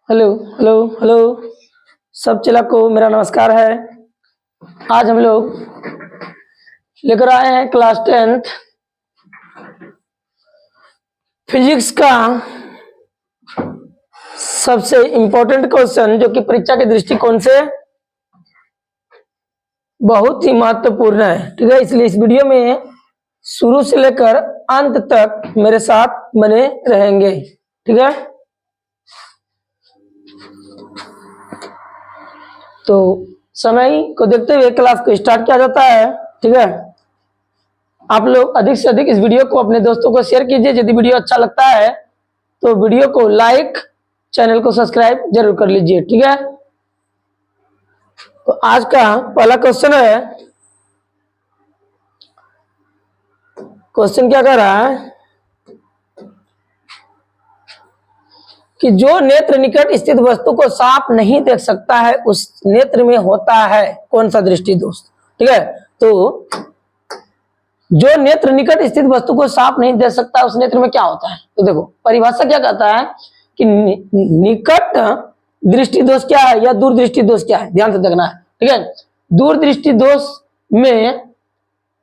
Hello hello hello सब चला को मेरा नमस्कार है। आज हम लोग लेकर आए हैं क्लास 10th फिजिक्स का सबसे इम्पोर्टेंट क्वेश्चन, जो कि परीक्षा के दृष्टिकोण से बहुत ही महत्वपूर्ण है। ठीक है, इसलिए इस वीडियो में शुरू से लेकर अंत तक मेरे साथ बने रहेंगे। ठीक है, तो समय को देखते हुए क्लास को स्टार्ट किया जाता है। ठीक है, आप लोग अधिक से अधिक इस वीडियो को अपने दोस्तों को शेयर कीजिए। यदि वीडियो अच्छा लगता है तो वीडियो को लाइक, चैनल को सब्सक्राइब जरूर कर लीजिए। ठीक है, तो आज का पहला क्वेश्चन है। क्वेश्चन क्या कह रहा है कि जो नेत्र निकट स्थित वस्तु को साफ नहीं देख सकता है, उस नेत्र में होता है कौन सा दृष्टि दोष। ठीक है, तो जो नेत्र निकट स्थित वस्तु को साफ नहीं देख सकता उस नेत्र में क्या होता है। तो देखो परिभाषा क्या कहता है कि निकट दृष्टि दोष क्या है या दूर दृष्टि दोष क्या है, ध्यान से देखना है। ठीक है, दूर दृष्टि दोष में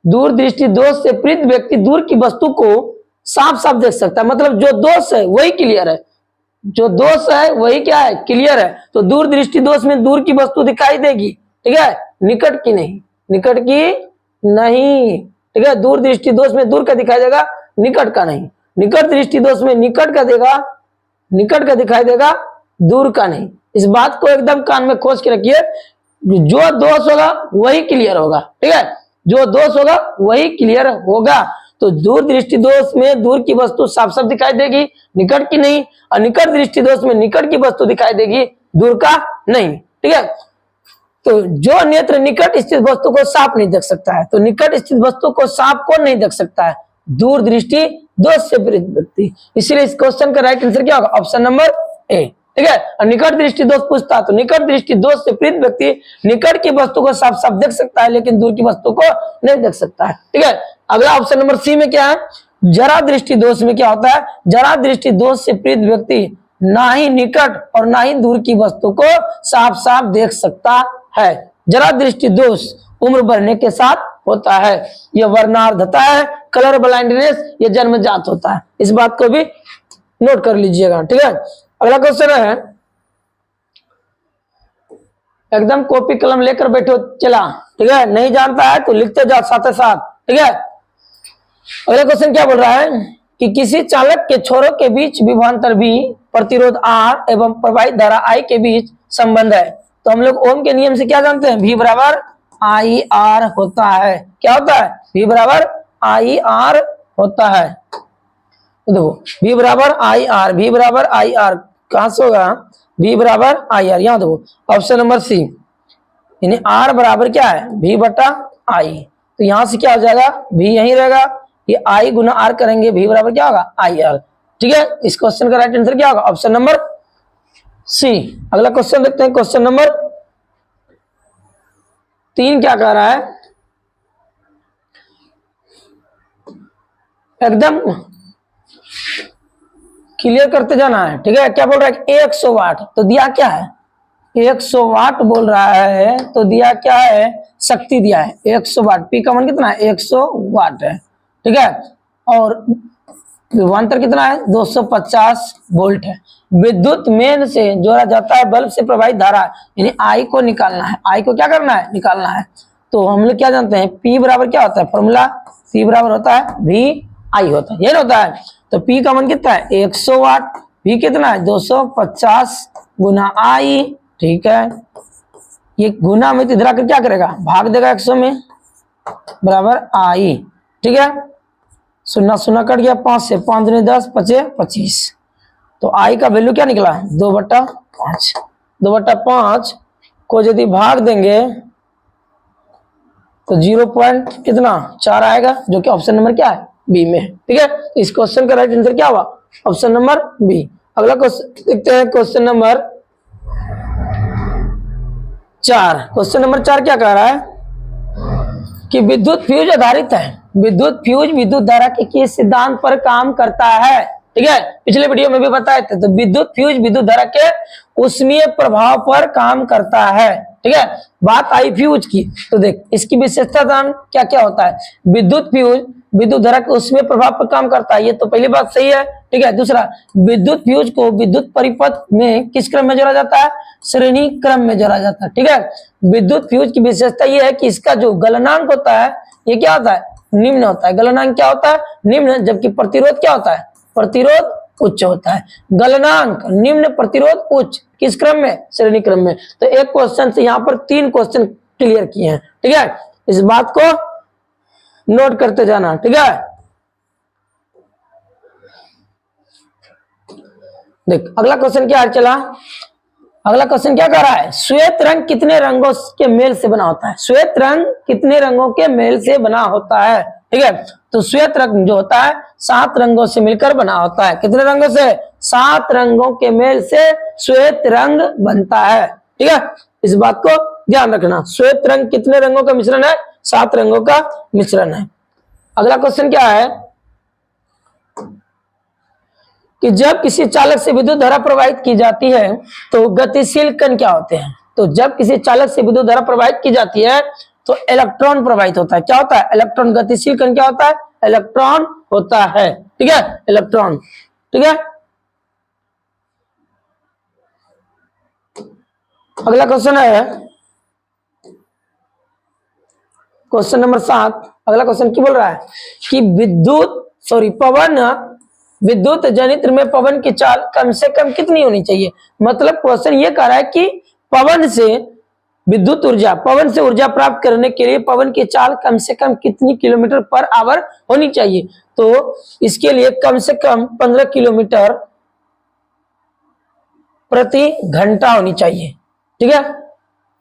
दूर दृष्टि दोष से पीड़ित व्यक्ति दूर की वस्तु को साफ साफ देख सकता है। मतलब जो दोष है वही क्लियर है, जो दोष है वही क्या है, क्लियर है। तो दूर दृष्टि दोष में दूर की वस्तु दिखाई देगी। ठीक है, निकट की नहीं, निकट की नहीं। ठीक है, दूर दृष्टि दोष में दूर का दिखाई देगा, निकट का नहीं। निकट दृष्टि दोष में निकट का देगा, निकट का दिखाई देगा, दूर का नहीं। इस बात को एकदम कान में खोज के रखिए, जो दोष होगा वही क्लियर होगा। ठीक है, जो दोष होगा वही क्लियर होगा। तो दूर दृष्टि दोष में दूर की वस्तु साफ साफ दिखाई देगी, निकट की नहीं। और निकट दृष्टि दोष में निकट की वस्तु दिखाई देगी, दूर का नहीं। ठीक है, तो जो नेत्र निकट स्थित वस्तु को साफ नहीं देख सकता है, तो निकट स्थित वस्तु को साफ कौन नहीं देख सकता है, दूर दृष्टि दोष से पीड़ित व्यक्ति। इसलिए इस क्वेश्चन का राइट आंसर क्या होगा, ऑप्शन नंबर ए। ठीक है, और निकट दृष्टि दोष पूछता है तो निकट दृष्टि दोष से पीड़ित व्यक्ति निकट की वस्तु को साफ साफ देख सकता है, लेकिन दूर की वस्तु को नहीं देख सकता है। ठीक है, अगला ऑप्शन नंबर सी में क्या है, जरा दृष्टि दोष में क्या होता है, जरा दृष्टि दोष से पीड़ित व्यक्ति ना ही निकट और ना ही दूर की वस्तु को साफ साफ देख सकता है। जरा दृष्टि दोष उम्र बढ़ने के साथ होता है, यह वर्णार्धता है, कलर ब्लाइंडनेस, यह जन्मजात होता है। इस बात को भी नोट कर लीजिएगा। ठीक है, अगला क्वेश्चन है, एकदम कॉपी कलम लेकर बैठो चला। ठीक है, नहीं जानता है तो लिखते जाओ साथ साथ। ठीक है, अगला क्वेश्चन क्या बोल रहा है कि किसी चालक के छोरों के बीच विभवांतर V, प्रतिरोध R एवं प्रवाहित धारा I के बीच संबंध है। तो हम लोग ओम के नियम से क्या जानते हैं, V बराबर I R होता है। क्या होता है, V बराबर I R होता है। तो देखो V बराबर I R, V बराबर I R कहां से होगा, V बराबर I R। यहां देखो ऑप्शन नंबर सी, यानी R बराबर क्या है, V बटा I। तो यहां से क्या हो जाएगा, V यहीं रहेगा, ये I गुना R करेंगे, V बराबर क्या होगा, I R। ठीक है, इस क्वेश्चन का राइट आंसर क्या होगा, ऑप्शन नंबर सी। अगला क्वेश्चन देखते हैं, क्वेश्चन नंबर 3 क्या कह रहा है, एकदम क्लियर करते जाना है। ठीक है, क्या बोल रहा है, 100 वाट, तो दिया क्या है, 100 वाट बोल रहा है, तो दिया क्या है, शक्ति दिया है 100 वाट। पी का मान कितना है, 100 वाट है। ठीक है, और विभवांतर कितना है, 250 वोल्ट है। विद्युत मेन से जोड़ा जाता है बल्ब से प्रवाहित धारा, यानी आई को निकालना है। आई को क्या करना है, निकालना है। तो हम लोग क्या जानते हैं, पी बराबर क्या होता है, फॉर्मूला सी बराबर होता है वी आई होता है, ये होता है। तो पी का मान कितना है, 100 वाट, वी कितना है, 250 गुना आई। ठीक है, ये गुना में इधर आकर क्या करेगा, भाग देगा 100 में, बराबर आई। ठीक है, शून्य शून्य कट गया, 5 से 5 दूनी 10, 5 25। तो आई का वैल्यू क्या निकला, 2/5। 2/5 को यदि भाग देंगे तो 0 पॉइंट कितना 4 आएगा, जो कि ऑप्शन नंबर क्या है, बी में। ठीक है, इस क्वेश्चन का राइट आंसर क्या हुआ, ऑप्शन नंबर बी। अगला क्वेश्चन देखते हैं, क्वेश्चन नंबर 4। क्वेश्चन नंबर 4 क्या कह रहा है कि विद्युत फ्यूज आधारित है, विद्युत फ्यूज विद्युत धारा के किस सिद्धांत पर काम करता है। ठीक है, पिछले वीडियो में भी बताए थे। तो विद्युत फ्यूज विद्युत धारा के ऊष्मीय प्रभाव पर काम करता है। ठीक है, बात आई फ्यूज की, तो देख इसकी विशेषता जान क्या क्या होता है। विद्युत फ्यूज विद्युत धारा के ऊष्मीय प्रभाव पर काम करता है, ये तो पहली बात सही है। ठीक है, दूसरा विद्युत फ्यूज को विद्युत परिपथ में किस क्रम में जोड़ा जाता है, श्रेणी क्रम में जोड़ा जाता है। ठीक है, विद्युत फ्यूज की विशेषता ये है कि इसका जो गलनांक होता है ये क्या होता है, निम्न होता है। गलनांक क्या होता है, निम्न, जबकि प्रतिरोध क्या होता है, प्रतिरोध उच्च होता है। गलनांक निम्न, प्रतिरोध उच्च, किस क्रम में, श्रेणी क्रम में। तो एक क्वेश्चन से यहाँ पर 3 क्वेश्चन क्लियर किए हैं। ठीक है, इस बात को नोट करते जाना। ठीक है, देख अगला क्वेश्चन क्या चला, अगला क्वेश्चन क्या कर रहा है, श्वेत रंग कितने रंगों के मेल से बना होता है। श्वेत रंग कितने रंगों के मेल से बना होता है। ठीक है, तो श्वेत रंग जो होता है 7 रंगों से मिलकर बना होता है। कितने रंगों से, 7 रंगों के मेल से श्वेत रंग बनता है। ठीक है, इस बात को ध्यान रखना। श्वेत रंग कितने रंगों का मिश्रण है, 7 रंगों का मिश्रण है। अगला क्वेश्चन क्या है कि जब किसी चालक से विद्युत धारा प्रवाहित की जाती है तो गतिशील कण क्या होते हैं। तो जब किसी चालक से विद्युत धारा प्रवाहित की जाती है तो इलेक्ट्रॉन प्रवाहित होता है। क्या होता है, इलेक्ट्रॉन। गतिशील कण क्या होता है, इलेक्ट्रॉन होता है। ठीक है, इलेक्ट्रॉन। ठीक है, अगला क्वेश्चन है क्वेश्चन नंबर 7। अगला क्वेश्चन क्या बोल रहा है कि पवन विद्युत जनित्र में पवन की चाल कम से कम कितनी होनी चाहिए। मतलब क्वेश्चन ये कह रहा है कि पवन से विद्युत ऊर्जा, पवन से ऊर्जा प्राप्त करने के लिए पवन की चाल कम से कम कितनी किलोमीटर पर आवर होनी चाहिए। तो इसके लिए कम से कम 15 किलोमीटर प्रति घंटा होनी चाहिए। ठीक है,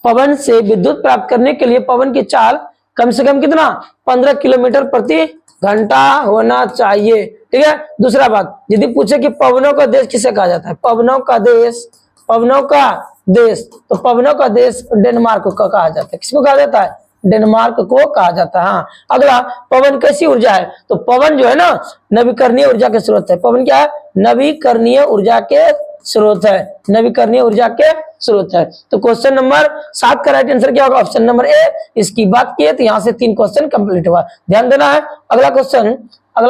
पवन से विद्युत प्राप्त करने के लिए पवन की चाल कम से कम कितना, 15 किलोमीटर प्रति घंटा होना चाहिए। ठीक है, दूसरा बात, यदि पूछे कि पवनों का देश किसे कहा जाता है, पवनों का देश, पवनों का देश, तो पवनों का देश डेनमार्क को कहा जाता है। किसको कहा जाता है, डेनमार्क को कहा जाता है। हाँ, अगला, पवन कैसी ऊर्जा है। तो पवन जो है ना नवीकरणीय ऊर्जा के स्रोत है। पवन क्या है, नवीकरणीय ऊर्जा के स्रोत है, नवीकरणीय ऊर्जा के स्रोत है। तो क्वेश्चन नंबर 7 का राइट आंसर क्या होगा, ऑप्शन नंबर ए। इसकी बात की है तो यहां से 3 क्वेश्चन कंप्लीट हुआ, ध्यान देना है। अगला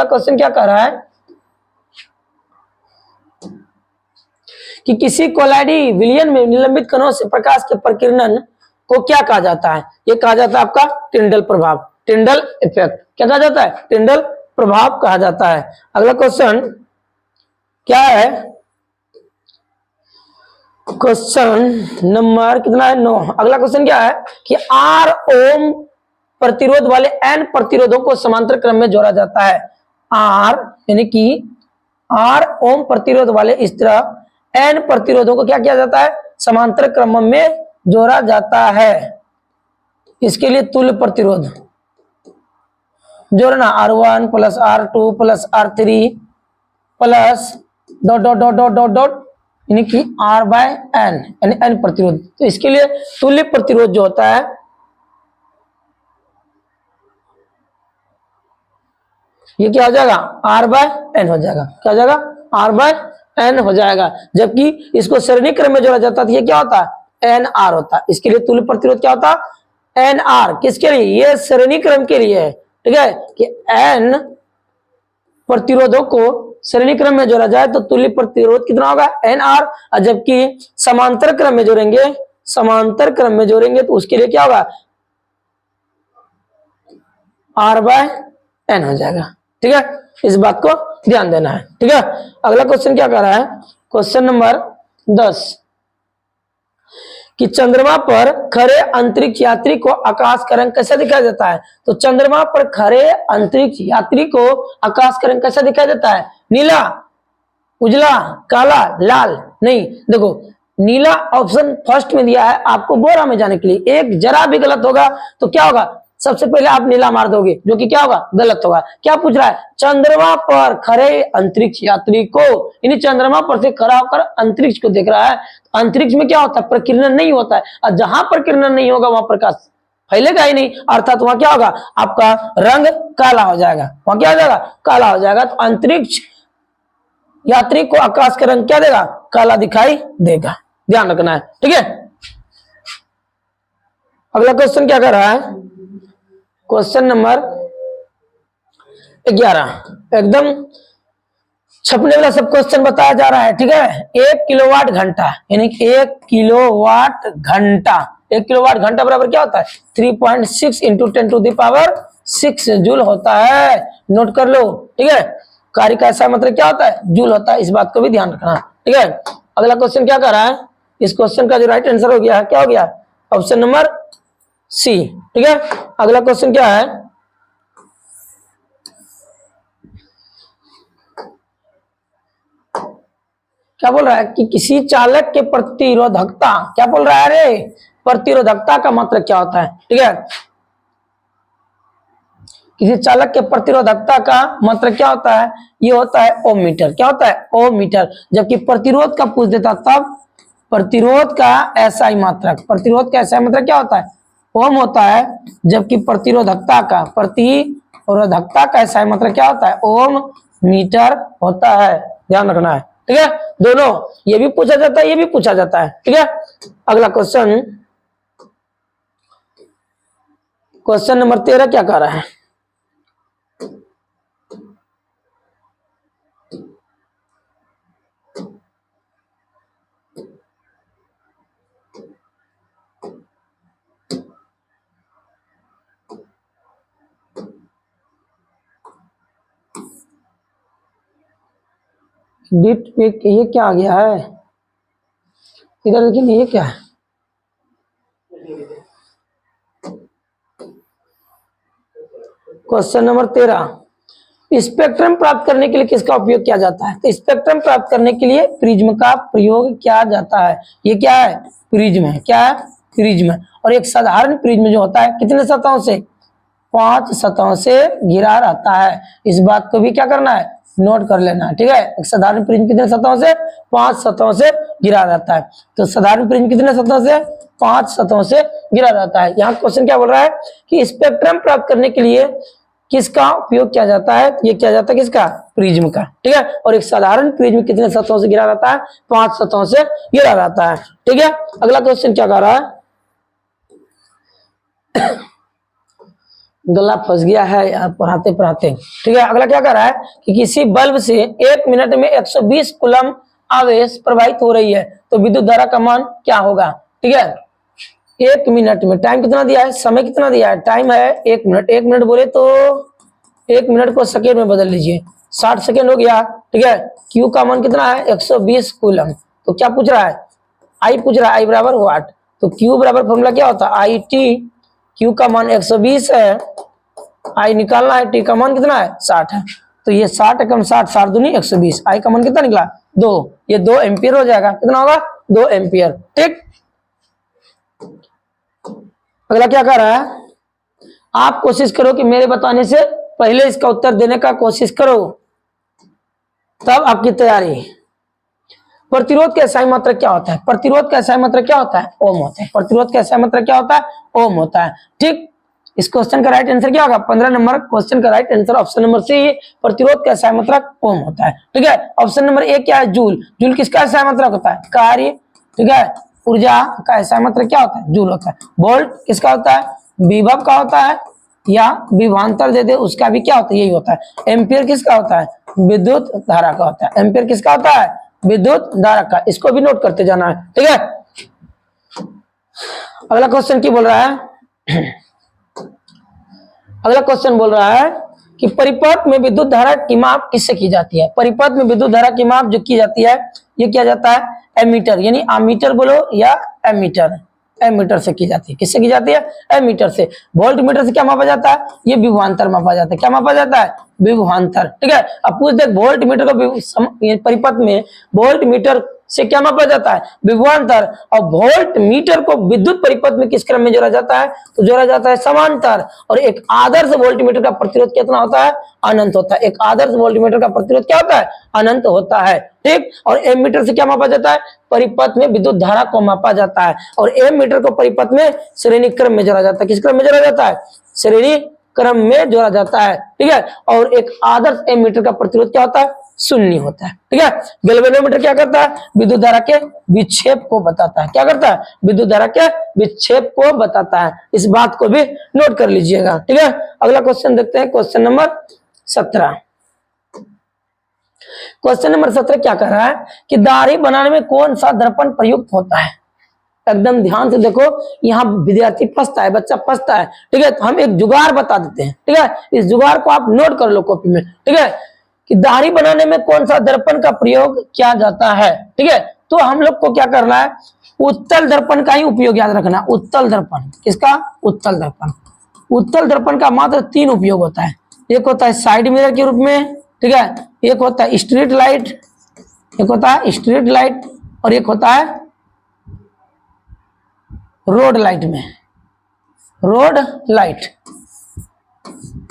क्वेश्चन क्या कह रहा है कि किसी कोलाइडी विलयन में निलंबित कणों से प्रकाश के प्रकीर्णन को क्या कहा जाता है। ये कहा जाता है आपका टिंडल प्रभाव, टिंडल इफेक्ट। क्या कहा जाता है, टिंडल प्रभाव कहा जाता है। अगला क्वेश्चन क्या है, क्वेश्चन नंबर कितना है, 9। अगला क्वेश्चन क्या है कि R ओम प्रतिरोध वाले N प्रतिरोधों को समांतर क्रम में जोड़ा जाता है। R यानी कि R ओम प्रतिरोध वाले इस तरह N प्रतिरोधों को क्या किया जाता है, समांतर क्रम में जोड़ा जाता है। इसके लिए तुल्य प्रतिरोध जोड़ना, R1 plus R2 plus R3 plus dot dot dot dot dot dot यानी कि R/N यानी N प्रतिरोध। तो इसके लिए तुल्य प्रतिरोध जो होता है ये क्या हो जाएगा, R/N हो जाएगा। क्या हो जाएगा, R/N हो जाएगा। जबकि इसको श्रेणी क्रम में जोड़ा जाता है तो ये क्या होता है, NR होता है। इसके लिए तुल्य प्रतिरोध क्या होता है, NR। किसके लिए, ये श्रेणी क्रम के लिए है। ठीक है, कि N प्रतिरोधों को श्रेणी क्रम में जोड़ा जाए तो तुल्य प्रतिरोध कितना होगा, NR। और जबकि समांतर क्रम में जोड़ेंगे, समांतर क्रम में जोड़ेंगे तो उसके लिए क्या होगा, R/N हो जाएगा। ठीक है, इस बात को ध्यान देना है। ठीक है, अगला क्वेश्चन क्या कर रहा है, क्वेश्चन नंबर 10 कि चंद्रमा पर खरे अंतरिक्ष यात्री को आकाश का रंग कैसा दिखाई देता है। तो चंद्रमा पर खरे अंतरिक्ष यात्री को आकाश का रंग कैसा दिखाई देता है, नीला, उजला, काला, लाल। नहीं, देखो नीला ऑप्शन फर्स्ट में दिया है आपको बोरा में जाने के लिए। एक जरा भी गलत होगा तो क्या होगा, सबसे पहले आप नीला मार दोगे, जो कि क्या होगा, गलत होगा। क्या पूछ रहा है, चंद्रमा पर खरे अंतरिक्ष यात्री को, यानी चंद्रमा पर से खड़ा होकर अंतरिक्ष को देख रहा है। अंतरिक्ष में क्या होता है, प्रकीर्णन नहीं होता है। और जहां प्रकीर्णन नहीं होगा वहां प्रकाश फैलेगा ही नहीं, अर्थात वहां क्या होगा, आपका रंग काला हो जाएगा। वहां क्या हो जाएगा, काला हो जाएगा। तो अंतरिक्ष यात्री को आकाश का रंग क्या देगा, काला दिखाई देगा, ध्यान रखना है, ठीक है। अगला क्वेश्चन क्या कर रहा है, क्वेश्चन नंबर 11, एकदम छपने वाला सब क्वेश्चन बताया जा रहा है, ठीक है। 1 किलोवाट घंटा यानी 1 किलोवाट घंटा, 1 किलोवाट घंटा बराबर क्या होता है, 3.6 इंटू 10⁶ जूल होता है, नोट कर लो, ठीक है। कार्य का ऐसा मतलब क्या होता है, जूल होता है, इस बात को भी ध्यान रखना, ठीक है। अगला क्वेश्चन क्या कर रहा है, इस क्वेश्चन का जो राइट आंसर हो गया है, क्या हो गया, ऑप्शन नंबर सी, ठीक है। अगला क्वेश्चन क्या है, क्या बोल रहा है कि किसी चालक के प्रतिरोधकता, क्या बोल रहा है रे, प्रतिरोधकता का मतलब क्या होता है, ठीक है। किसी चालक के प्रतिरोधकता का मतलब क्या होता है, ये होता है ओम मीटर, क्या होता है, ओम मीटर। जबकि प्रतिरोध का पूछ देता तब प्रतिरोध का एसआई मात्रक, प्रतिरोध का एसआई मात्रक क्या होता है, ओम होता है। जबकि प्रतिरोधकता का एसआई मात्रक क्या होता है, ओम मीटर होता है, ध्यान रखना है, ठीक है। दोनों, ये भी पूछा जाता है, ये भी पूछा जाता है, ठीक है। अगला क्वेश्चन, क्वेश्चन नंबर 13 क्या कह रहा है, डिट पे ये क्या आ गया है इधर, लेकिन ये क्या है, क्वेश्चन नंबर 13, स्पेक्ट्रम प्राप्त करने के लिए किसका उपयोग किया जाता है, तो स्पेक्ट्रम प्राप्त करने के लिए प्रिज्म का प्रयोग किया जाता है। ये क्या है, प्रिज्म है, क्या है, प्रिज्म। और एक साधारण प्रिज्म जो होता है कितने सतहों से, 5 सतहों से घिरा रहता है, इस बात को भी क्या करना है, नोट कर लेना है, ठीक है। एक साधारण प्रिज्म कितने सतहों से, 5 सतहों से घिरा रहता है। तो साधारण प्रिज्म कितने सतहों से, 5 सतहों से घिरा रहता है। यहाँ क्वेश्चन क्या बोल रहा है कि स्पेक्ट्रम प्राप्त करने के लिए किसका उपयोग किया जाता है, ये किया जाता है किसका, प्रिज्म का, ठीक है। और एक साधारण प्रिज्म कितने सतहों से घिरा रहता है, 5 सतहों से घिरा रहता है, ठीक है। अगला क्वेश्चन क्या कर रहा है, गला फंस गया है यार पढ़ाते पढ़ाते, ठीक है। अगला क्या कर रहा है कि किसी बल्ब से 1 मिनट में 120 कूलम आवेश प्रवाहित हो रही है, तो विद्युत धारा का मान क्या होगा, ठीक है। 1 मिनट में, टाइम कितना दिया है, समय कितना दिया है, टाइम है 1 मिनट, 1 मिनट बोले तो 1 मिनट को सेकेंड में बदल लीजिए, 60 सेकेंड हो गया, ठीक है। क्यू का मान कितना है, 120 कूलम। तो क्या पूछ रहा है, आई पूछ रहा है, आई बराबर वाट, तो क्यू बराबर फॉर्मूला क्या होता है, आई टी, क्यू का मान 120 है, आई निकालना है, टी का मान कितना है, 60 है। तो ये 60 एकम 60, 60 दूनी 120, आई का मान कितना निकला, 2, ये 2 एम्पियर हो जाएगा, कितना होगा, 2 एम्पियर, ठीक। अगला क्या कर रहा है, आप कोशिश करो कि मेरे बताने से पहले इसका उत्तर देने का कोशिश करो, तब आपकी तैयारी। प्रतिरोध का एसआई मात्रक क्या होता है, प्रतिरोध का एसआई मात्रक क्या होता है, ओम होता है। प्रतिरोध का एसआई मात्रक क्या होता है, ओम होता है, ठीक। इस क्वेश्चन का राइट आंसर क्या होगा, 15 नंबर क्वेश्चन का right answer option number C, प्रतिरोध का एसआई मात्रक ओम होता है, ठीक है। ऑप्शन नंबर ए क्या है, जूल, जूल किसका एसआई मात्रक होता है, कार्य, ठीक है। ऊर्जा का एसआई मात्रक क्या होता है, जूल होता है। वोल्ट किसका होता है, विभव का होता है, या विभवांतर दे दे उसका भी क्या होता है, यही होता है। एम्पियर किसका होता है, विद्युत धारा का होता है, एम्पियर किसका होता है, विद्युत धारा का, इसको भी नोट करते जाना है, ठीक है। अगला क्वेश्चन क्या बोल रहा है, अगला क्वेश्चन बोल रहा है कि परिपथ में विद्युत धारा की माप किससे की जाती है, परिपथ में विद्युत धारा की माप जो की जाती है ये किया जाता है एमीटर, यानी आमीटर बोलो या एमीटर, एमीटर से की जाती है, किससे की जाती है, एमीटर से। वोल्ट मीटर से क्या मापा जाता है, ये विभवांतर मापा जाता है, क्या मापा जाता है, विभवांतर, ठीक है। अब पूछ दे वोल्ट मीटर को परिपथ में वोल्ट मीटर से क्या मापा जाता है, विभवांतर, और वोल्ट मीटर को विद्युत परिपथ में किस क्रम में जोड़ा जाता है, तो जोड़ा जाता है समांतर। और एक आदर्श वोल्ट मीटर का प्रतिरोध कितना होता है, अनंत होता है। एक आदर्श वोल्ट मीटर का प्रतिरोध क्या होता है, अनंत होता है, ठीक। और एम मीटर से क्या मापा जाता है, परिपथ में विद्युत धारा को मापा जाता है। और एम मीटर को परिपथ में श्रेणी क्रम में जोड़ा जाता है, किस क्रम में जोड़ा जाता है, श्रेणी क्रम में जोड़ा जाता है, ठीक है। और एक आदर्श एम मीटर का प्रतिरोध क्या होता है, शून्य होता है। ठीक है, गैल्वेनोमीटर क्या करता है, विद्युत धारा के विक्षेप को बताता है। क्या करता है, विद्युत धारा के विक्षेप को बताता है। इस बात को भी नोट कर लीजिएगा। ठीक है, अगला क्वेश्चन देखते हैं, क्वेश्चन नंबर 17। क्वेश्चन नंबर 17 क्या कह रहा है कि दाढ़ी बनाने में कौन सा दर्पण प्रयुक्त होता है। एकदम ध्यान से देखो, यहाँ विद्यार्थी फंसता है, बच्चा फंसता है। ठीक है, तो हम एक जुगाड़ बता देते हैं। ठीक है, इस जुगाड़ को आप नोट कर लो कॉपी में। ठीक है, कि दाढ़ी बनाने में कौन सा दर्पण का प्रयोग किया जाता है। ठीक है, तो हम लोग को क्या करना है, उत्तल दर्पण का ही उपयोग याद रखना। उत्तल दर्पण, किसका, उत्तल दर्पण। उत्तल दर्पण का मात्र 3 उपयोग होता है। एक होता है साइड मिरर के रूप में, ठीक है, एक होता है स्ट्रीट लाइट, एक होता है स्ट्रीट लाइट, और एक होता है रोड लाइट में, रोड लाइट,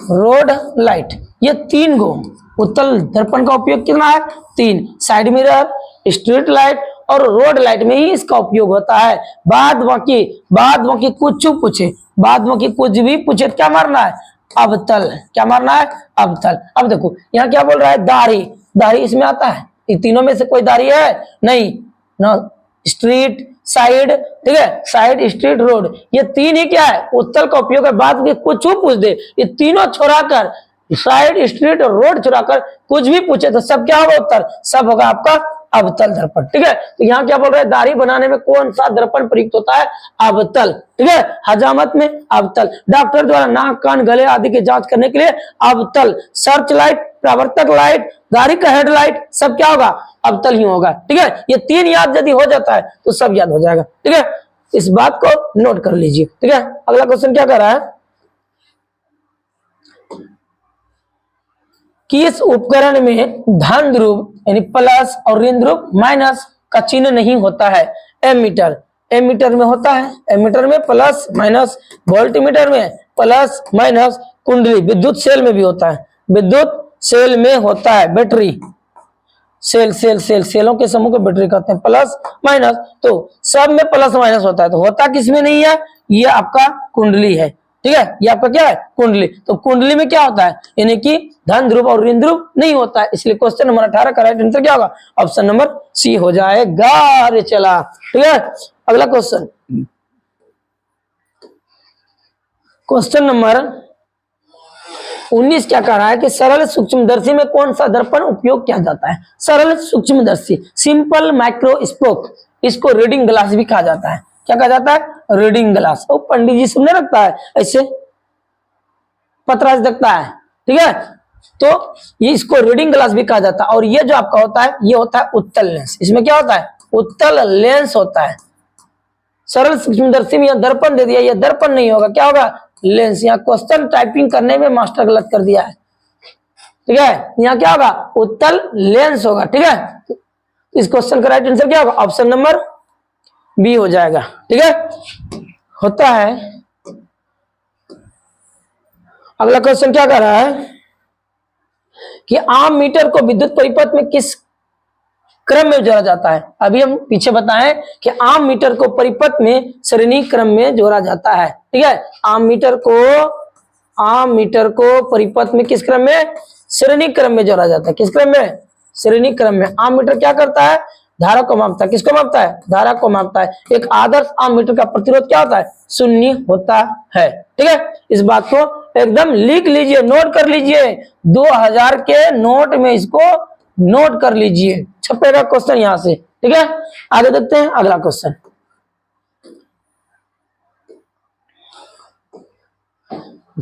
रोड लाइट। ये 3 गो उत्तल दर्पण का उपयोग कितना है, 3। साइड मिरर, स्ट्रीट लाइट और रोड लाइट में ही इसका उपयोग होता है। बाद बाकी कुछ पूछे, बाद बाकी कुछ भी पूछे, क्या मारना है, अवतल। क्या मारना है, अवतल। अब देखो यहाँ क्या बोल रहा है, दाढ़ी, दाढ़ी इसमें आता है, इन तीनों में से कोई दाढ़ी है नहीं ना, स्ट्रीट, साइड, ठीक है, साइड, स्ट्रीट, रोड, ये 3 ही क्या है, उत्तल का उपयोग है। बाद में कुछ पूछ दे, ये तीनों छोड़ाकर, साइड, स्ट्रीट और रोड छोड़ाकर कुछ भी पूछे तो सब क्या होगा, उत्तर सब होगा आपका अवतल दर्पण। ठीक है, तो यहाँ क्या बोल रहे हैं, दाढ़ी बनाने में कौन सा दर्पण प्रयुक्त होता है, अवतल। ठीक है, हजामत में अवतल, डॉक्टर द्वारा नाक, कान, गले आदि की जांच करने के लिए अवतल, सर्च लाइट, प्रवर्तक लाइट, गाड़ी का हेडलाइट, सब क्या होगा, अवतल ही होगा। ठीक है, ये 3 याद यदि हो जाता है तो सब याद हो जाएगा। ठीक है, इस बात को नोट कर लीजिए। ठीक है, अगला क्वेश्चन क्या कर रहा है कि इस उपकरण में धन ध्रुव यानी प्लस और ऋण ध्रुव माइनस का चिन्ह नहीं होता है। एमीटर, एमीटर में होता है, एमीटर में प्लस माइनस, वोल्टमीटर में प्लस माइनस, कुंडली विद्युत सेल में भी होता है, विद्युत सेल में होता है, बैटरी सेल, सेलों के समूह को बैटरी कहते हैं, प्लस माइनस, तो सब में प्लस माइनस होता है। तो होता किसमें नहीं है, ये आपका कुंडली है। ठीक है, ये आपका क्या है, कुंडली। तो कुंडली में क्या होता है, यानी कि धन ध्रुव और ऋण ध्रुव नहीं होता है। इसलिए क्वेश्चन नंबर 18 का राइट आंसर क्या होगा, ऑप्शन नंबर सी हो जाएगा। अरे चला, ठीक है, अगला क्वेश्चन, क्वेश्चन नंबर 19 क्या कह रहा है कि सरल सूक्ष्मदर्शी में कौन सा दर्पण उपयोग किया जाता है। सरल सूक्ष्मदर्शी, सिंपल माइक्रोस्कोप, इसको रीडिंग ग्लास भी कहा जाता है। क्या कहा जाता है, रीडिंग ग्लास। वो पंडित जी सुनने रखता है ऐसे पतरा से देखता है। ठीक है, तो ये इसको रीडिंग ग्लास भी कहा जाता है। और ये जो आपका होता है, ये होता है उत्तल लेंस। इसमें क्या होता है, उत्तल लेंस होता है। सरल सूक्ष्मदर्शी में यह दर्पण दे दिया, ये दर्पण नहीं होगा, क्या होगा, लेंस। यहाँ क्वेश्चन टाइपिंग करने में मास्टर गलत कर दिया है। ठीक है, यहाँ क्या होगा, उत्तल लेंस होगा। ठीक है, इस क्वेश्चन का राइट आंसर क्या होगा, ऑप्शन नंबर बी हो जाएगा। ठीक है, होता है। अगला क्वेश्चन क्या कर रहा है कि आम मीटर को विद्युत परिपथ में किस क्रम में जोड़ा जाता है। अभी हम पीछे बताएं कि आम मीटर को परिपथ में श्रेणी क्रम में जोड़ा जाता है। ठीक है, आम मीटर को परिपथ में किस क्रम में, श्रेणी क्रम में जोड़ा जाता है। किस क्रम में, श्रेणी क्रम में। आम मीटर क्या करता है, धारा को मापता है। किसको मापता है, धारा को मापता है। एक आदर्श आम मीटर का प्रतिरोध क्या होता है, 0 होता है। ठीक है, इस बात को एकदम लिख लीजिए, नोट कर लीजिए, 2000 के नोट में इसको नोट कर लीजिए, छपेगा क्वेश्चन यहां से। ठीक है, आगे देखते हैं अगला क्वेश्चन।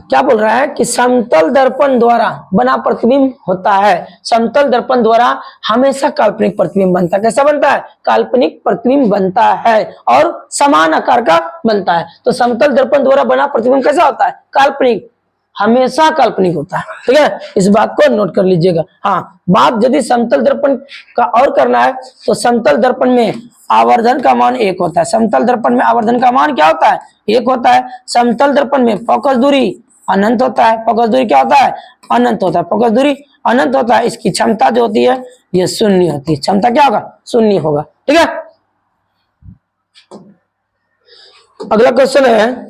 क्या बोल रहा है कि समतल दर्पण द्वारा बना प्रतिबिंब होता है। समतल दर्पण द्वारा हमेशा काल्पनिक प्रतिबिंब बनता है। कैसा बनता है, काल्पनिक प्रतिबिंब बनता है और समान आकार का बनता है। तो समतल दर्पण द्वारा बना प्रतिबिंब कैसा होता है, काल्पनिक, हमेशा काल्पनिक होता है। ठीक है, इस बात को नोट कर लीजिएगा। हाँ, बात यदि समतल दर्पण का और करना है तो समतल दर्पण में आवर्धन का मान 1 होता है। समतल दर्पण में आवर्धन का मान क्या होता है, 1 होता है। समतल दर्पण में फोकस दूरी अनंत होता है। फोकस दूरी क्या होता है, अनंत होता है। फोकस दूरी अनंत होता है। इसकी क्षमता जो होती है ये 0 होती है। क्षमता क्या होगा, 0 होगा। ठीक है, अगला क्वेश्चन है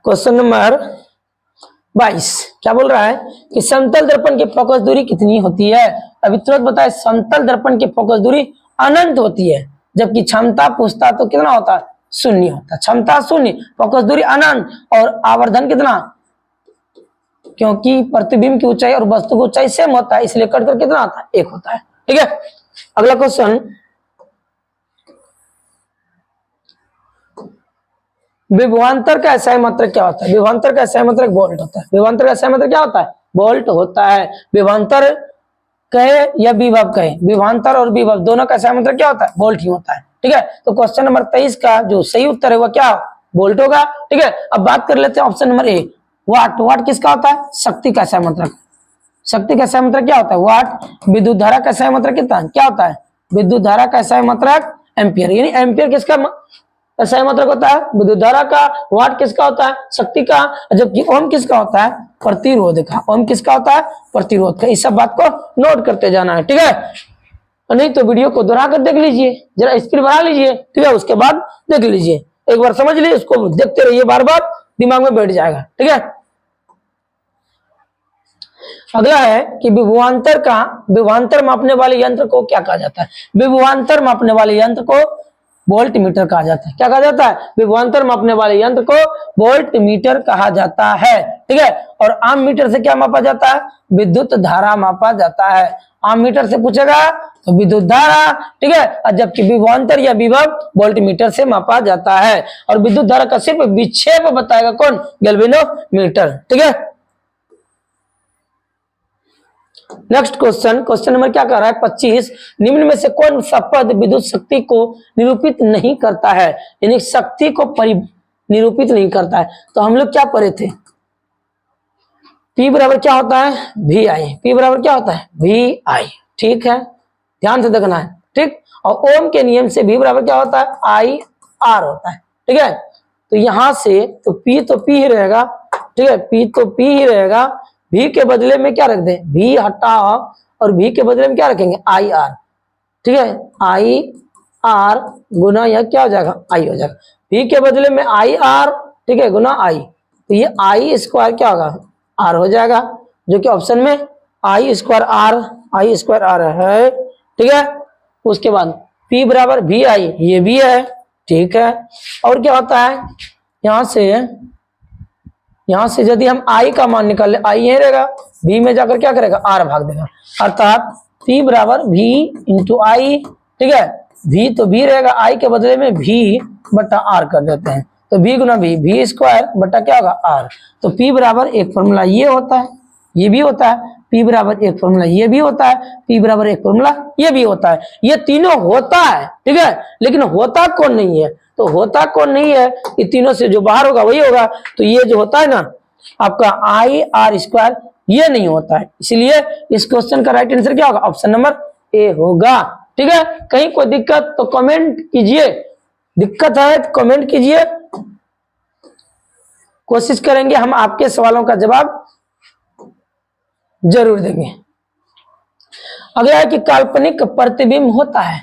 क्वेश्चन नंबर 22। क्या बोल रहा है कि समतल दर्पण की फोकस दूरी कितनी होती है। अभी तुरंत बताए, समतल दर्पण की फोकस दूरी अनंत होती है, जबकि क्षमता पूछता तो कितना होता है, शून्य होता है। क्षमता शून्य, फोकस दूरी अनंत, और आवर्धन कितना, क्योंकि प्रतिबिंब की ऊंचाई और वस्तु की ऊंचाई सेम होता है, इसलिए कट कर कितना आता है, एक होता है। ठीक है, अगला क्वेश्चन, विभवांतर का एसआई मात्रक क्या होता है। विभवांतर का एसआई मात्रक वोल्ट होता है। विभवांतर का एसआई मात्रक क्या होता है, वोल्ट होता है। विभवांतर कहे या विभव कहे, विभवांतर और विभव दोनों का एसआई मात्रक क्या होता है, वोल्ट ही होता है। ठीक है, तो क्वेश्चन नंबर 23 का जो सही उत्तर है वह क्या, वोल्ट होगा। ठीक है, अब बात कर लेते हैं ऑप्शन नंबर ए, वाट। वाट किसका होता है, शक्ति का एसआई मात्रक। शक्ति का एसआई मात्रक क्या होता है, वाट। विद्युत धारा का एसआई मात्रक कितना, क्या होता है, विद्युत धारा का एसआई मात्रक एम्पियर। यानी एम्पियर किसका एसआई मात्रक होता है, विद्युत धारा का। वाट किसका होता है, शक्ति का। जबकि ओम किसका होता है, प्रतिरोध का। ओम किसका होता है, प्रतिरोध का। इस सब बात को नोट करते जाना है। ठीक है, नहीं तो वीडियो को दोहरा कर देख लीजिए, जरा स्पीड बढ़ा लीजिए, ठीक है, उसके बाद देख लीजिए, एक बार समझ लीजिए, उसको देखते रहिए, बार बार दिमाग में बैठ जाएगा। ठीक है, अगला है कि विभवांतर मापने वाले यंत्र को क्या कहा जाता है। विभवांतर मापने वाले यंत्र को वोल्ट मीटर कहा जाता है। क्या कहा जाता है, विभवांतर मापने वाले यंत्र को वोल्ट मीटर कहा जाता है। ठीक है, और आम मीटर से क्या मापा जाता है, विद्युत धारा मापा जाता है। आम मीटर से पूछेगा तो विद्युत धारा। ठीक है, और जबकि विभवांतर या विभव वोल्ट मीटर से मापा जाता है। और विद्युत धारा का सिर्फ विक्षेप बताएगा कौन, गैल्वेनोमीटर। ठीक है, नेक्स्ट क्वेश्चन, क्वेश्चन नंबर क्या कर रहा है 25, निम्न में से कौन सा पद विद्युत शक्ति को निरूपित नहीं करता है, यानी शक्ति को निरूपित नहीं करता है। तो हम लोग क्या पढ़े थे, P बराबर क्या होता है, वी आई। P बराबर क्या होता है, वी आई। ठीक है, ध्यान से देखना है। ठीक, और ओम के नियम से V बराबर क्या होता है, आई आर होता है। ठीक है, तो यहां से तो P ही रहेगा। ठीक है, P तो P ही रहेगा। V के बदले में क्या रख दे, V हटाओ, और V के बदले में क्या रखेंगे, आई आर। ठीक है, आई आर गुना यह क्या हो जाएगा, आई हो जाएगा। V के बदले में आई आर, ठीक है, गुना आई, तो ये आई स्क्वायर क्या होगा, आर हो जाएगा, जो कि ऑप्शन में आई स्क्वायर आर है। ठीक है, उसके बाद P बराबर वी आई, ये भी है। ठीक है, और क्या होता है, यहां से यदि हम आई का मान निकाल ले, आई यही रहेगा, V में जाकर क्या करेगा, आर भाग देगा, अर्थात P बराबर V इंटू आई। ठीक है, V तो V रहेगा, आई के बदले में V बटा आर कर देते हैं, तो V गुना V स्क्वायर बटा क्या होगा, आर। तो P बराबर एक फॉर्मूला ये होता है, ये भी होता है। P बराबर एक फॉर्मूला ये भी होता है, P बराबर एक फॉर्मूला ये भी होता है। ये तीनों होता है। ठीक है, लेकिन होता कौन नहीं है, तो होता कौन नहीं है, ये तीनों से जो बाहर होगा वही होगा। तो ये जो होता है ना आपका आई आर स्क्वायर, ये नहीं होता है, इसलिए इस क्वेश्चन का राइट आंसर क्या होगा, ऑप्शन नंबर ए होगा। ठीक है, कहीं कोई दिक्कत तो कमेंट कीजिए, दिक्कत है तो कमेंट कीजिए, कोशिश करेंगे हम आपके सवालों का जवाब जरूर देंगे। अगला है कि काल्पनिक प्रतिबिंब होता है।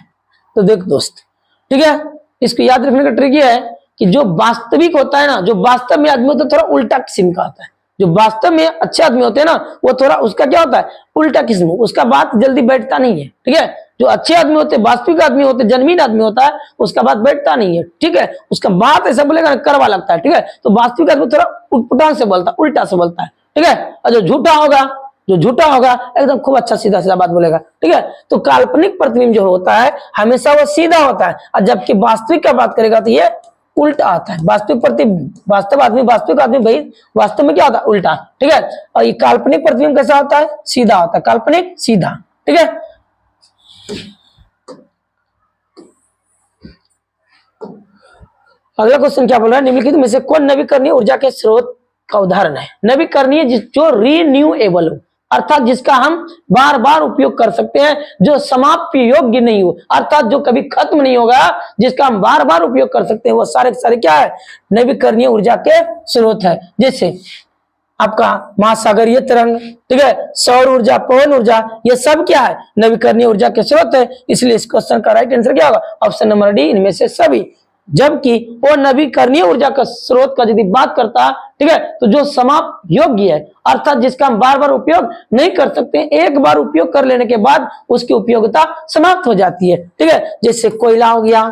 तो देख दोस्त, ठीक है, इसको याद रखने का ट्रिक ये है कि जो वास्तविक होता है ना, जो वास्तव में आदमी होता है, थोड़ा उल्टा किस्म का होता है। जो वास्तव में अच्छे आदमी होते हैं ना, वो थोड़ा उसका क्या होता है, उल्टा किस्म, उसका बात जल्दी बैठता नहीं है। ठीक है, जो अच्छे आदमी होते, वास्तविक आदमी होते, जनमीन आदमी होता है, उसका बात बैठता नहीं है। ठीक है, उसका बात ऐसा बोलेगा करवा लगता है। ठीक है, तो वास्तविक आदमी थोड़ा उटपटांग से बोलता है, उल्टा से बोलता है। ठीक है, और जो झूठा होगा एकदम खूब अच्छा सीधा सीधा बात बोलेगा। ठीक है, तो काल्पनिक प्रतिबिंब जो होता है हमेशा वो सीधा होता है, और जबकि वास्तविक का बात करेगा तो ये उल्टा आता है। वास्तविक आदमी भाई वास्तव में क्या होता है, उल्टा। ठीक है, और ये काल्पनिक प्रतिबिंब कैसा होता है, सीधा होता है, काल्पनिक सीधा। ठीक है, अगला क्वेश्चन क्या बोल रहा है, निम्नलिखित में से कौन नवीकरणीय ऊर्जा के स्रोत का उदाहरण है। नवीकरणीय जो रीन्यूएबल हो, अर्थात जिसका हम बार बार उपयोग कर सकते हैं, जो समाप्ति योग्य नहीं हो, अर्थात जो कभी खत्म नहीं होगा, जिसका हम बार बार उपयोग कर सकते हैं, वो सारे सारे क्या है, नवीकरणीय ऊर्जा के स्रोत है। जैसे आपका महासागरीय तरंग, ठीक है, सौर ऊर्जा, पवन ऊर्जा, ये सब क्या है, नवीकरणीय ऊर्जा के स्रोत है। इसलिए इस क्वेश्चन का राइट आंसर क्या होगा, ऑप्शन नंबर डी, इनमें से सभी। जबकि वो नवीकरणीय ऊर्जा का स्रोत का यदि बात करता है, ठीक है, तो जो समाप्त योग्य है, अर्थात जिसका हम बार बार उपयोग नहीं कर सकते, एक बार उपयोग कर लेने के बाद उसकी उपयोगिता समाप्त हो जाती है, ठीक है। जैसे कोयला हो गया,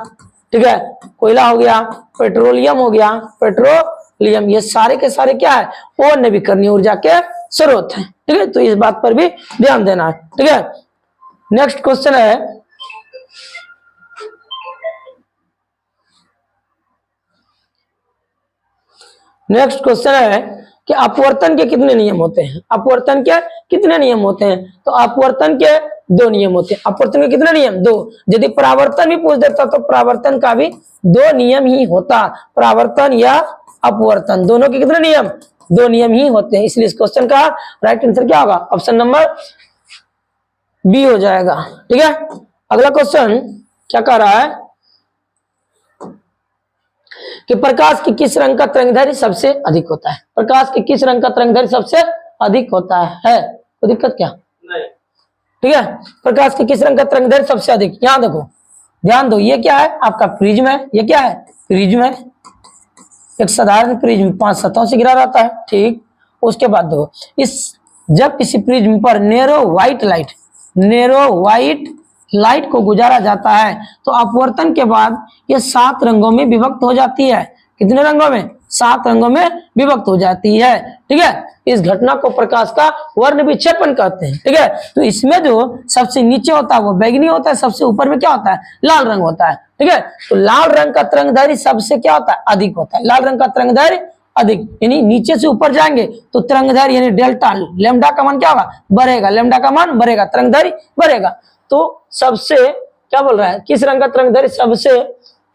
ठीक है, कोयला हो गया, पेट्रोलियम हो गया, पेट्रोलियम, ये सारे के सारे क्या है, वो नवीकरणीय ऊर्जा के स्रोत है, ठीक है। तो इस बात पर भी ध्यान देना है, ठीक है। नेक्स्ट क्वेश्चन है, नेक्स्ट क्वेश्चन है कि अपवर्तन के कितने नियम होते हैं। अपवर्तन के कितने नियम होते हैं? तो अपवर्तन के 2 नियम होते हैं। अपवर्तन के कितने नियम? 2। यदि परावर्तन भी पूछ देता तो परावर्तन का भी 2 नियम ही होता। परावर्तन या अपवर्तन दोनों के कितने नियम? 2 नियम ही होते हैं। इसलिए इस क्वेश्चन का राइट आंसर क्या होगा? ऑप्शन नंबर बी हो जाएगा, ठीक है। अगला क्वेश्चन क्या कह रहा है कि प्रकाश के किस रंग का तरंगदैर्घ्य सबसे अधिक होता है? प्रकाश के किस रंग का तरंगदैर्घ्य सबसे अधिक होता है? तो दिक्कत क्या नहीं, ठीक है। प्रकाश के किस रंग का तरंगदैर्घ्य सबसे अधिक, यहां देखो, ध्यान दो, ये क्या है? आपका प्रिज्म है। ये क्या है? प्रिज्म है, एक साधारण प्रिज्म 5 सतहों से घिरा रहता है, ठीक। उसके बाद देखो, इस जब किसी प्रिज्म पर नेरो व्हाइट लाइट को गुजारा जाता है तो अपवर्तन के बाद ये 7 रंगों में विभक्त हो जाती है। कितने रंगों में? 7 रंगों में विभक्त हो जाती है, ठीक है। इस घटना को प्रकाश का वर्ण विक्षेपण कहते हैं, ठीक है। तो इसमें जो सबसे नीचे होता है वो बैगनी होता है, सबसे ऊपर में क्या होता है? लाल रंग होता है, ठीक है। तो लाल रंग का तरंगदैर्घ्य सबसे क्या होता है? अधिक होता है। लाल रंग का तरंगदैर्घ्य अधिक, यानी नीचे से ऊपर जाएंगे तो तरंगदैर्घ्य यानी डेल्टा लैम्डा का मान क्या होगा? बढ़ेगा। लैम्डा का मान बढ़ेगा, तरंगदैर्घ्य बढ़ेगा। तो सबसे क्या बोल रहा है? किस रंग का तरंगदैर्घ्य सबसे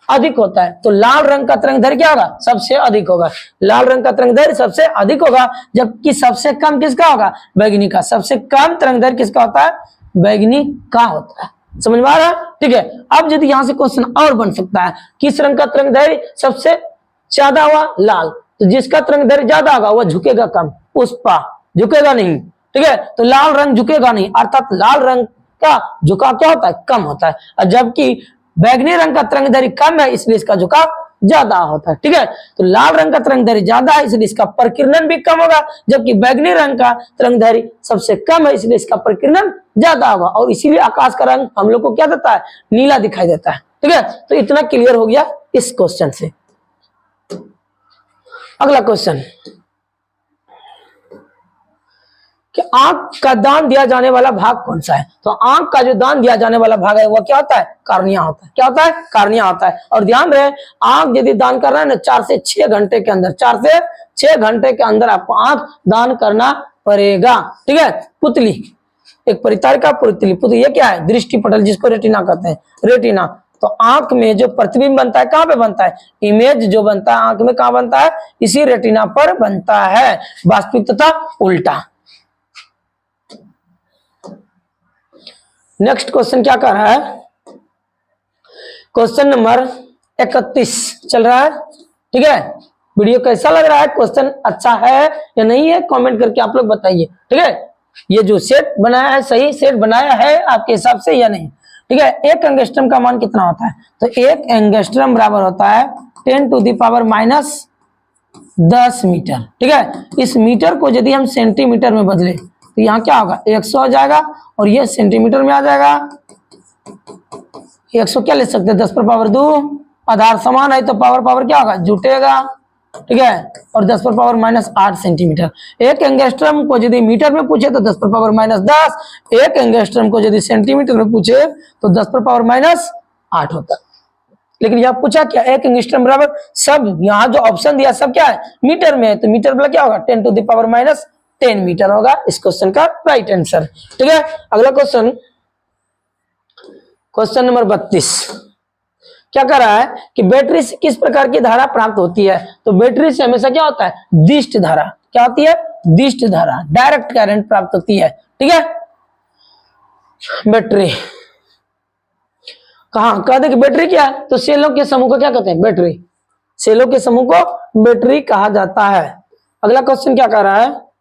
अधिक होता है? तो लाल रंग का तरंगदैर्घ्य क्या होगा? सबसे अधिक होगा। लाल रंग का तरंगदैर्घ्य सबसे अधिक होगा, जबकि सबसे कम किसका होगा? बैगनी का। सबसे कम तरंगदैर्घ्य किसका होता है? बैगनी का होता है। समझ में आ रहा है? ठीक है। अब यदि यहां से क्वेश्चन और बन सकता है, किस रंग का तरंगदैर्घ्य सबसे ज्यादा हुआ? लाल। तो जिसका तरंगदैर्घ्य ज्यादा होगा वह झुकेगा कम, पुष्पा झुकेगा नहीं, ठीक है। तो लाल रंग झुकेगा नहीं, अर्थात लाल रंग का झुकाव क्या होता है? कम होता है। और जबकि बैगनी रंग का तरंगदैर्घ्य कम है, इसलिए इसका झुकाव ज्यादा होता है, ठीक है। तो लाल रंग का तरंगदैर्घ्य ज्यादा है, इसलिए इसका प्रकीर्णन भी कम होगा, जबकि बैगनी रंग का तरंगदैर्घ्य सबसे कम है, इसलिए इसका प्रकीर्णन ज्यादा होगा। और इसीलिए आकाश का रंग हम लोग को क्या देता है? नीला दिखाई देता है, ठीक है। तो इतना क्लियर हो गया इस क्वेश्चन से। अगला क्वेश्चन कि आंख का दान दिया जाने वाला भाग कौन सा है? तो आंख का जो दान दिया जाने वाला भाग है वह क्या होता है? कार्निया होता है। क्या होता है? कार्निया होता है। और ध्यान रहे, आंख यदि दान कर रहा है ना 4 से 6 घंटे के अंदर, 4 से 6 घंटे के अंदर आपको आंख दान करना पड़ेगा, ठीक है। पुतली, एक परितारिका पुतली, पुतली ये क्या है? दृष्टि पटल, जिसको रेटिना कहते हैं, रेटिना। तो आंख में जो प्रतिबिंब बनता है कहां पे बनता है? इमेज जो बनता है आंख में कहां बनता है? इसी रेटिना पर बनता है, वास्तविक तथा उल्टा। नेक्स्ट क्वेश्चन क्या कर रहा है? क्वेश्चन नंबर 31 चल रहा है, ठीक है। वीडियो कैसा लग रहा है? क्वेश्चन अच्छा है या नहीं है? कमेंट करके आप लोग बताइए, ठीक है। ये जो सेट बनाया है सही सेट बनाया है आपके हिसाब से या नहीं, ठीक है। 1 एंगस्ट्रम का मान कितना होता है? तो 1 एंगस्ट्रम बराबर होता है 10⁻⁻10 मीटर, ठीक है। इस मीटर को यदि हम सेंटीमीटर में बदले तो यहाँ क्या होगा? 100 हो जाएगा, और ये सेंटीमीटर में आ जाएगा 100। क्या ले सकते हैं? 10⁻2। आधार समान है तो पावर क्या होगा? जुटेगा, ठीक है। और 10⁻⁻8 सेंटीमीटर। 1 एंगस्ट्रम को यदि मीटर में पूछे तो 10⁻⁻10, 1 एंगस्ट्रम को यदि सेंटीमीटर में पूछे तो 10⁻⁻8 होता है। लेकिन यहाँ पूछा क्या? 1 एंगस्ट्रम बराबर, सब यहाँ जो ऑप्शन दिया सब क्या है? मीटर में है, तो मीटर वाला क्या होगा? 10⁻⁻10 मीटर होगा इस क्वेश्चन का राइट आंसर, ठीक है। अगला क्वेश्चन, क्वेश्चन नंबर 32 क्या कर रहा है कि बैटरी से किस प्रकार की धारा प्राप्त होती है? तो बैटरी से हमेशा क्या होता है? दिष्ट धारा। क्या होती है? दिष्ट धारा, डायरेक्ट करंट प्राप्त होती है, ठीक है। बैटरी कहां कहते कि बैटरी क्या है? तो सेलों के समूह को क्या कहते हैं? बैटरी। सेलों के समूह को बैटरी कहा जाता है। अगला क्वेश्चन क्या कर रहा है?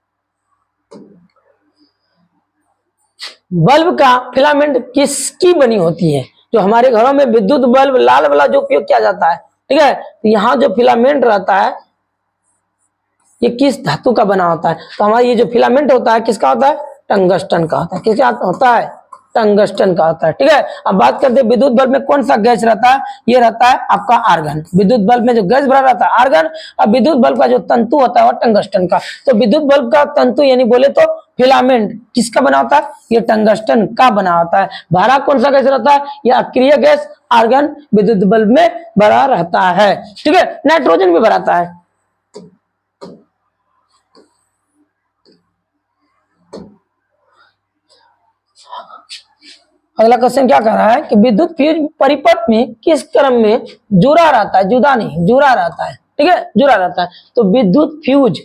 बल्ब का फिलामेंट किसकी बनी होती है? जो हमारे घरों में विद्युत बल्ब लाल वाला जो उपयोग किया जाता है, ठीक है। तो यहाँ जो फिलामेंट रहता है ये किस धातु का बना होता है, तो हमारा ये जो फिलामेंट होता है किसका होता है, टंगस्टन का होता है। किसका होता है, टंगस्टन का होता है, ठीक है। अब बात करते हैं विद्युत बल्ब में कौन सा गैस रहता है, ये रहता है आपका आर्गन। विद्युत बल्ब में जो गैस भरा रहता है आर्गन। अब विद्युत बल्ब का जो तंतु होता है वो टंगस्टन का। तो विद्युत बल्ब का तंतु यानी बोले तो फिलामेंट किसका बना होता है, ये टंगस्टन का बना होता है। भरा कौन सा गैस रहता है, ये अक्रिय गैस आर्गन विद्युत बल्ब में भरा रहता है, ठीक है। नाइट्रोजन भी भराता है। अगला क्वेश्चन क्या कर रहा है कि विद्युत फ्यूज परिपथ में किस क्रम में जुड़ा रहता है, जुदा नहीं, जुड़ा रहता है, ठीक है, जुड़ा रहता है। तो विद्युत फ्यूज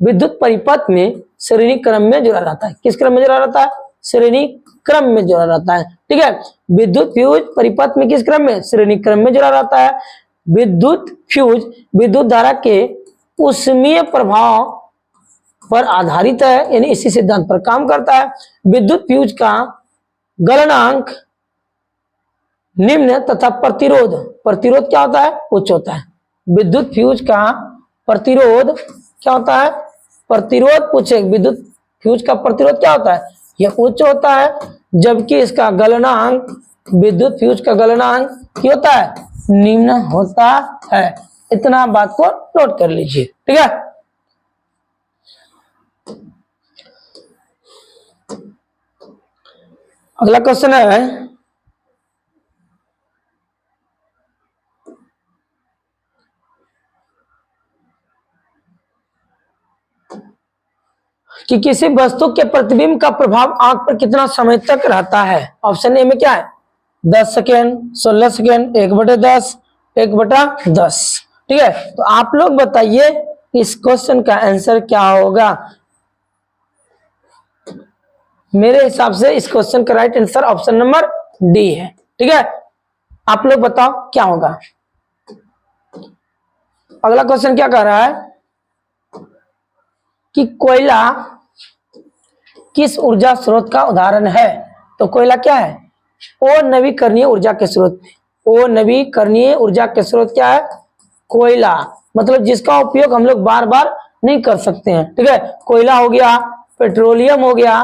विद्युत परिपथ में श्रेणी क्रम में जुड़ा रहता है। किस क्रम में जुड़ा रहता है, श्रेणी क्रम में जुड़ा रहता है, ठीक है। विद्युत फ्यूज परिपथ में किस क्रम में, श्रेणी क्रम में जुड़ा रहता है। विद्युत फ्यूज विद्युत धारा के ऊष्मीय प्रभाव पर आधारित है, यानी इसी सिद्धांत पर काम करता है। विद्युत फ्यूज का गलनांक निम्न तथा प्रतिरोध, प्रतिरोध क्या होता है, उच्च होता है। विद्युत फ्यूज का प्रतिरोध क्या होता है, प्रतिरोध पूछे, विद्युत फ्यूज का प्रतिरोध क्या होता है, यह उच्च होता है। जबकि इसका गलनांक, विद्युत फ्यूज का गलनांक क्या होता है, निम्न होता है। इतना बात को नोट कर लीजिए, ठीक है। अगला क्वेश्चन है कि किसी वस्तु के प्रतिबिंब का प्रभाव आंख पर कितना समय तक रहता है। ऑप्शन ए में क्या है, 10 सेकेंड, 16 सेकेंड, 1/10, 1/10, ठीक है। तो आप लोग बताइए इस क्वेश्चन का आंसर क्या होगा। मेरे हिसाब से इस क्वेश्चन का right answer option number D है, ठीक है। आप लोग बताओ क्या होगा। अगला क्वेश्चन क्या कह रहा है कि कोयला किस ऊर्जा स्रोत का उदाहरण है। तो कोयला क्या है, अनवीकरणीय ऊर्जा के स्रोत। अनवीकरणीय ऊर्जा के स्रोत क्या है, कोयला, मतलब जिसका उपयोग हम लोग बार बार नहीं कर सकते हैं, ठीक है। कोयला हो गया, पेट्रोलियम हो गया,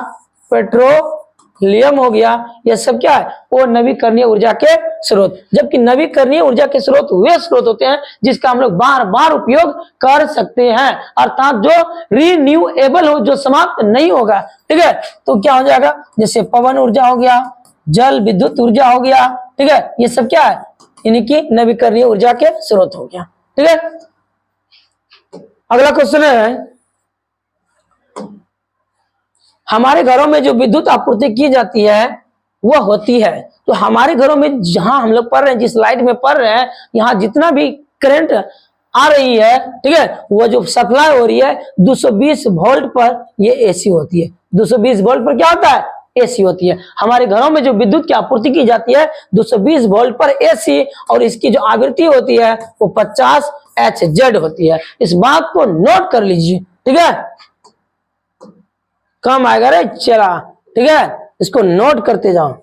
पेट्रोलियम हो गया, यह सब क्या है, वो नवीकरणीय ऊर्जा के स्रोत। जबकि नवीकरणीय ऊर्जा के स्रोत वे स्रोत होते हैं जिसका हम लोग बार बार उपयोग कर सकते हैं, अर्थात जो रिन्यूएबल हो, जो समाप्त नहीं होगा, ठीक है। तो क्या हो जाएगा, जैसे पवन ऊर्जा हो गया, जल विद्युत ऊर्जा हो गया, ठीक है, ये सब क्या है, यानी कि नवीकरणीय ऊर्जा के स्रोत हो गया, ठीक है। अगला क्वेश्चन है, हमारे घरों में जो विद्युत आपूर्ति की जाती है वह होती है, तो हमारे घरों में जहां हम लोग पढ़ रहे हैं, जिस लाइट में पढ़ रहे हैं, यहाँ जितना भी करंट आ रही है, ठीक है, वो जो सप्लाई हो रही है 220 वोल्ट पर, ये एसी होती है। 220 वोल्ट पर क्या होता है, एसी होती है। हमारे घरों में जो विद्युत की आपूर्ति की जाती है 220 वोल्ट पर एसी, और इसकी जो आवृत्ति होती है वो 50 Hz होती है। इस बात को नोट कर लीजिए, ठीक है। कम आएगा रे चला, ठीक है, इसको नोट करते जाओ।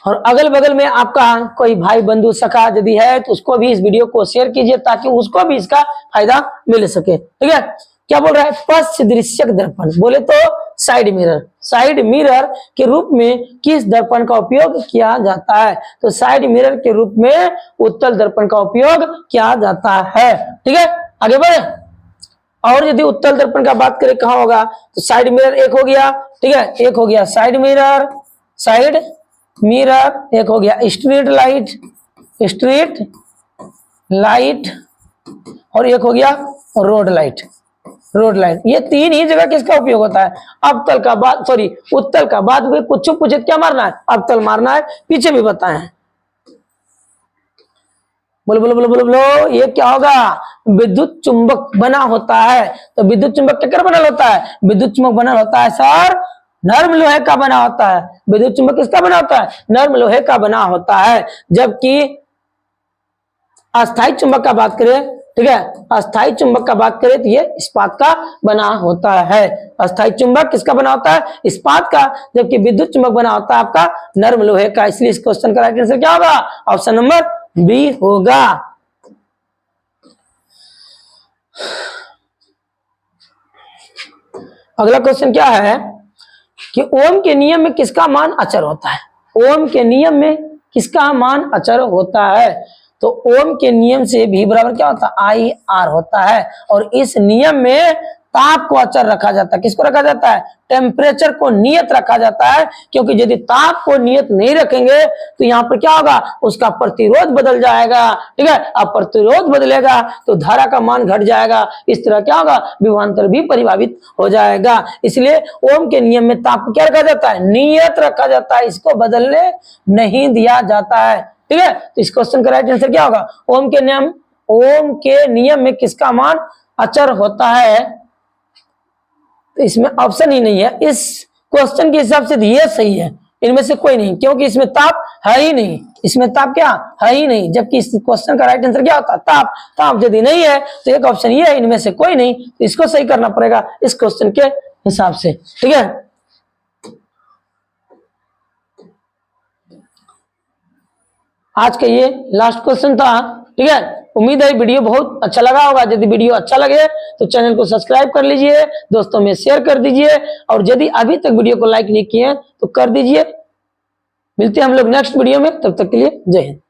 और अगल बगल में आपका कोई भाई बंधु सखा यदि है तो उसको भी इस वीडियो को शेयर कीजिए ताकि उसको भी इसका फायदा मिल सके, ठीक है। क्या बोल रहा है, पश्च दृश्यक दर्पण, बोले तो साइड मिरर। साइड मिरर के रूप में किस दर्पण का उपयोग किया जाता है। तो साइड मिरर के रूप में उत्तल दर्पण का उपयोग किया जाता है, ठीक है। आगे बढ़े, और यदि उत्तल दर्पण का बात करें कहाँ होगा, तो साइड मिरर एक हो गया, ठीक है, एक हो गया साइड मिरर, साइड मिरर, एक हो गया स्ट्रीट लाइट, स्ट्रीट लाइट, और एक हो गया रोड लाइट, रोड लाइट। ये तीन ही जगह किसका उपयोग होता है, अवतल का बाद, सॉरी उत्तल का बाद में कुछ पूछे क्या मारना है, अवतल मारना है, पीछे भी बताए हैं। बोलो बोलो बोलो बोलो बोलो, ये क्या होगा, विद्युत चुंबक बना होता है। तो विद्युत चुंबक क्या बना होता है, विद्युत चुंबक बना होता है सर नर्म लोहे का बना होता है। विद्युत चुंबक किसका बना होता है, नर्म लोहे का बना होता है। जबकि अस्थायी चुंबक का बात करें, ठीक है, अस्थायी चुंबक का बात करें तो ये इस्पात का बना होता है। अस्थायी चुंबक किसका बना होता है, इस्पात का, जबकि विद्युत चुंबक बना होता है आपका नर्म लोहे का। इसलिए इस क्वेश्चन का राइट आंसर क्या होगा, ऑप्शन नंबर बी होगा, अगला क्वेश्चन क्या है कि ओम के नियम में किसका मान अचर होता है? ओम के नियम में किसका मान अचर होता है? तो ओम के नियम से भी बराबर क्या होता है? आई आर होता है। और इस नियम में ताप को अचर रखा जाता है। किसको रखा जाता है? टेम्परेचर को नियत रखा जाता है, क्योंकि यदि ताप को नियत नहीं रखेंगे तो यहाँ पर क्या होगा? उसका प्रतिरोध बदल जाएगा। ठीक है, अब प्रतिरोध बदलेगा तो धारा का मान घट जाएगा। इस तरह क्या होगा? विभवांतर भी प्रभावित हो जाएगा। इसलिए ओम के नियम में ताप को क्या रखा जाता है? नियत रखा जाता है, इसको बदलने नहीं दिया जाता है। ठीक है, तो इस क्वेश्चन का राइट आंसर क्या होगा? ओम के नियम में किसका मान अचर होता है? तो इसमें ऑप्शन ही नहीं है। इस क्वेश्चन के हिसाब से ये सही है, इनमें से कोई नहीं, क्योंकि इसमें ताप है ही नहीं। इसमें ताप क्या है ही नहीं, जबकि इस क्वेश्चन का राइट आंसर क्या होता है? ताप। ताप यदि नहीं है तो एक ऑप्शन ये है, इनमें से कोई नहीं, तो इसको सही करना पड़ेगा इस क्वेश्चन के हिसाब से। ठीक है, आज का ये लास्ट क्वेश्चन था। ठीक है, उम्मीद है वीडियो बहुत अच्छा लगा होगा। यदि वीडियो अच्छा लगे तो चैनल को सब्सक्राइब कर लीजिए, दोस्तों में शेयर कर दीजिए, और यदि अभी तक वीडियो को लाइक नहीं किए तो कर दीजिए। मिलते हैं हम लोग नेक्स्ट वीडियो में, तब तक के लिए जय हिंद।